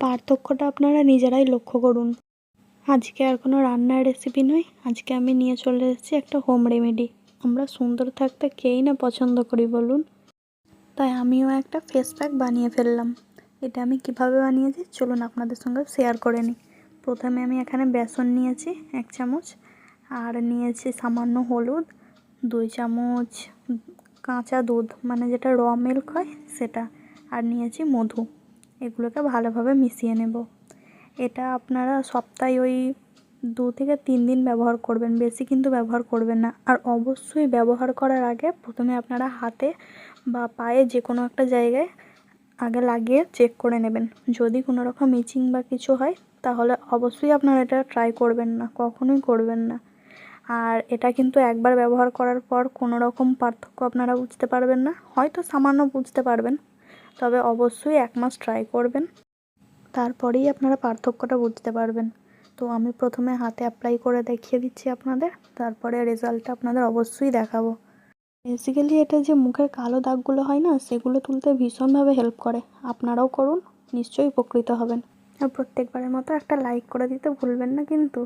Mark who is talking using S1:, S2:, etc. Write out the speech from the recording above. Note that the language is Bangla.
S1: পার্থক্যটা আপনারা নিজেরাই লক্ষ্য করুন। আজকে আর কোনো রান্নার রেসিপি নয়, আজকে আমি নিয়ে চলে এসেছি একটা হোম রেমেডি। আমরা সুন্দর থাকতে কেই না পছন্দ করি বলুন? তাই আমিও একটা ফেস প্যাক বানিয়ে ফেললাম। এটা আমি কিভাবে বানিয়েছি চলুন আপনাদের সঙ্গে শেয়ার করে নিই। প্রথমে আমি এখানে বেসন নিয়েছি 1 চামচ, আর নিয়েছি সামান্য হলুদ, 2 চামচ কাঁচা দুধ মানে যেটা র মিল্ক হয় সেটা, আর নিয়েছি মধু। এগুলোকে ভালোভাবে মিশিয়ে নেব। এটা আপনারা সপ্তাহে ওই 2 থেকে 3 দিন ব্যবহার করবেন, বেশি কিন্তু ব্যবহার করবেন না। আর অবশ্যই ব্যবহার করার আগে প্রথমে আপনারা হাতে বা পায়ে যে কোনো একটা জায়গায় আগে লাগিয়ে চেক করে নেবেন। যদি কোনো রকম ইচিং বা কিছু হয় তাহলে অবশ্যই আপনারা এটা ট্রাই করবেন না, কখনোই করবেন না। আর এটা কিন্তু একবার ব্যবহার করার পর কোনো রকম পার্থক্য আপনারা বুঝতে পারবেন না, হয়তো সামান্য বুঝতে পারবেন, তবে অবশ্যই 1 মাস ট্রাই করবেন, তারপরেই আপনারা পার্থক্যটা বুঝতে পারবেন। তো আমি প্রথমে হাতে অ্যাপ্লাই করে দেখিয়ে দিচ্ছি আপনাদের, তারপরে রেজাল্টটা আপনাদের অবশ্যই দেখাবো। বেসিক্যালি এটা যে মুখের কালো দাগগুলো হয় না, সেগুলো তুলতে ভীষণভাবে হেল্প করে। আপনারাও করুন, নিশ্চয়ই উপকৃত হবেন। আর প্রত্যেকবারের মতো একটা লাইক করে দিতে ভুলবেন না কিন্তু।